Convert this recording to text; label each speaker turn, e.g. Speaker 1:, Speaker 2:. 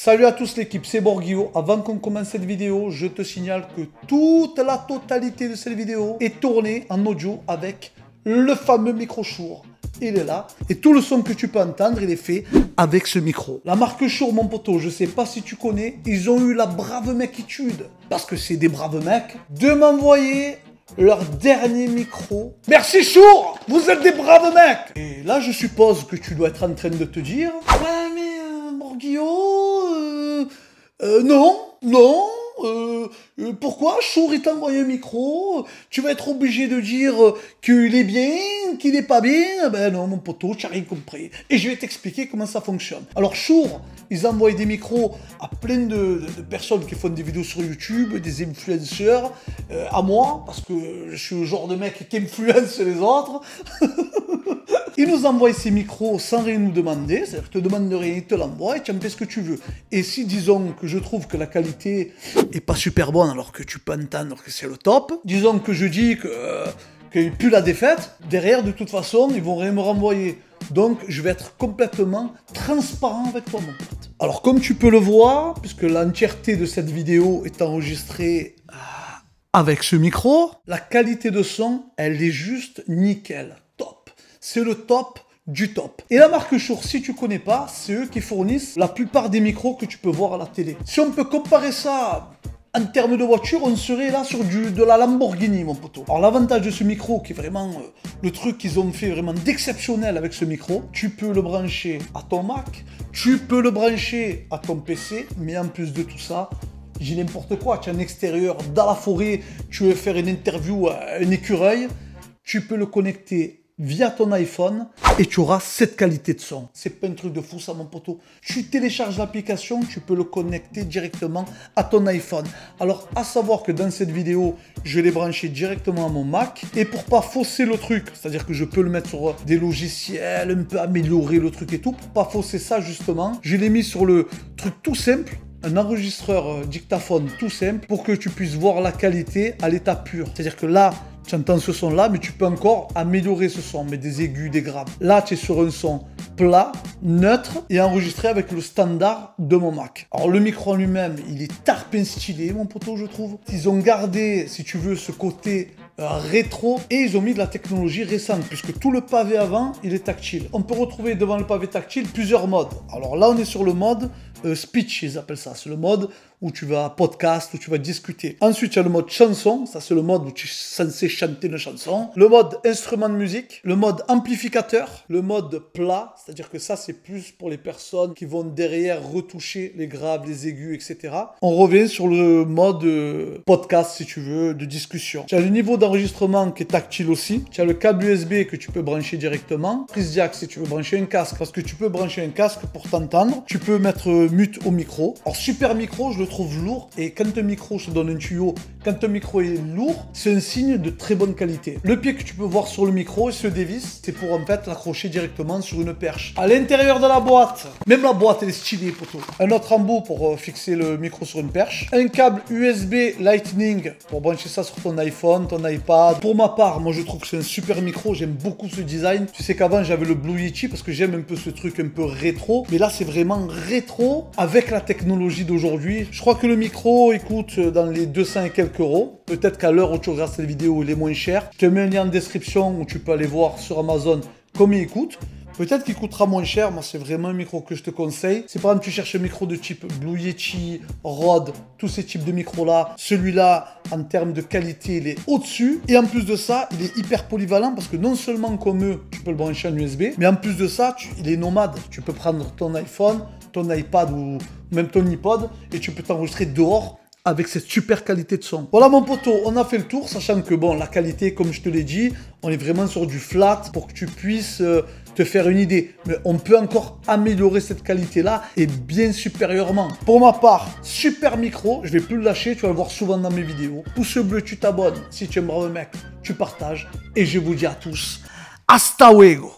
Speaker 1: Salut à tous l'équipe, c'est Borghio. Avant qu'on commence cette vidéo, je te signale que toute la totalité de cette vidéo est tournée en audio avec le fameux micro Shure. Il est là. Et tout le son que tu peux entendre, il est fait avec ce micro. La marque Shure, mon poteau, je sais pas si tu connais, ils ont eu la brave meckitude, parce que c'est des braves mecs, de m'envoyer leur dernier micro. Merci Shure, vous êtes des braves mecs. Et là, je suppose que tu dois être en train de te dire, ouais mais Borghio, non, pourquoi Shure il t'a envoyé un micro? Tu vas être obligé de dire qu'il est bien, qu'il est pas bien. Ben non, mon poteau, tu n'as rien compris. Et je vais t'expliquer comment ça fonctionne. Alors Shure, ils envoient des micros à plein de personnes qui font des vidéos sur YouTube, des influenceurs, à moi, parce que je suis le genre de mec qui influence les autres. Ils nous envoient ces micros sans rien nous demander, c'est-à-dire qu'ils te demandent rien, ils te l'envoient et tu en fais ce que tu veux. Et si, disons, que je trouve que la qualité est pas super bonne alors que tu peux entendre que c'est le top, disons que je dis qu'il pue la défaite, derrière, de toute façon, ils vont rien me renvoyer. Donc, je vais être complètement transparent avec toi, mon pote. Alors, comme tu peux le voir, puisque l'entièreté de cette vidéo est enregistrée avec ce micro, la qualité de son, elle est juste nickel. C'est le top du top. Et la marque Shure, si tu connais pas, c'est eux qui fournissent la plupart des micros que tu peux voir à la télé. Si on peut comparer ça en termes de voiture, on serait là sur de la Lamborghini, mon poteau. Alors l'avantage de ce micro, qui est vraiment le truc qu'ils ont fait vraiment d'exceptionnel avec ce micro, tu peux le brancher à ton Mac, tu peux le brancher à ton PC, mais en plus de tout ça, j'ai n'importe quoi. Tu es en extérieur, dans la forêt, tu veux faire une interview à un écureuil, tu peux le connecter via ton iPhone et tu auras cette qualité de son. C'est pas un truc de fou ça, mon poteau. Tu télécharges l'application, tu peux le connecter directement à ton iPhone. Alors à savoir que dans cette vidéo, je l'ai branché directement à mon Mac et pour pas fausser le truc, c'est-à-dire que je peux le mettre sur des logiciels, un peu améliorer le truc et tout, pour pas fausser ça justement, je l'ai mis sur le truc tout simple, un enregistreur dictaphone tout simple pour que tu puisses voir la qualité à l'état pur. C'est-à-dire que là, tu entends ce son-là, mais tu peux encore améliorer ce son, mettre des aigus, des graves. Là, tu es sur un son plat, neutre et enregistré avec le standard de mon Mac. Alors, le micro en lui-même, il est tarpin stylé, mon poteau, je trouve. Ils ont gardé, si tu veux, ce côté rétro et ils ont mis de la technologie récente puisque tout le pavé avant, il est tactile. On peut retrouver devant le pavé tactile plusieurs modes. Alors là, on est sur le mode speech, ils appellent ça. C'est le mode où tu vas podcast, où tu vas discuter. Ensuite, il y a le mode chanson. Ça, c'est le mode où tu es censé chanter une chanson. Le mode instrument de musique. Le mode amplificateur. Le mode plat. C'est-à-dire que ça, c'est plus pour les personnes qui vont derrière retoucher les graves, les aigus, etc. On revient sur le mode podcast, si tu veux, de discussion. Tu as le niveau d'enregistrement qui est tactile aussi. Tu as le câble USB que tu peux brancher directement. Prise jack si tu veux brancher un casque. Parce que tu peux brancher un casque pour t'entendre. Tu peux mettre mute au micro. Alors, super micro, je le trouve lourd et quand un micro, je te donne un tuyau, quand un micro est lourd, c'est un signe de très bonne qualité. Le pied que tu peux voir sur le micro, il se dévisse, c'est pour en fait l'accrocher directement sur une perche. À l'intérieur de la boîte, même la boîte elle est stylée, poteau. Un autre embout pour fixer le micro sur une perche. Un câble USB Lightning pour brancher ça sur ton iPhone, ton iPad. Pour ma part, moi je trouve que c'est un super micro, j'aime beaucoup ce design. Tu sais qu'avant j'avais le Blue Yeti parce que j'aime un peu ce truc un peu rétro, mais là c'est vraiment rétro avec la technologie d'aujourd'hui. Je crois que le micro, il coûte dans les 200 et quelques euros. Peut-être qu'à l'heure où tu regardes cette vidéo, il est moins cher. Je te mets un lien en description où tu peux aller voir sur Amazon combien il coûte. Peut-être qu'il coûtera moins cher. Moi, c'est vraiment un micro que je te conseille. Si par exemple tu cherches un micro de type Blue Yeti, Rode, tous ces types de micros-là, celui-là, en termes de qualité, il est au-dessus. Et en plus de ça, il est hyper polyvalent parce que non seulement comme eux, tu peux le brancher en USB, mais en plus de ça, il est nomade. Tu peux prendre ton iPhone, ton iPad ou même ton iPod et tu peux t'enregistrer dehors avec cette super qualité de son. Voilà mon poteau, on a fait le tour, sachant que bon, la qualité, comme je te l'ai dit, on est vraiment sur du flat pour que tu puisses te faire une idée. Mais on peut encore améliorer cette qualité-là et bien supérieurement. Pour ma part, super micro, je vais plus le lâcher, tu vas le voir souvent dans mes vidéos. Pouce bleu, tu t'abonnes. Si tu es un brave mec, tu partages. Et je vous dis à tous, hasta luego.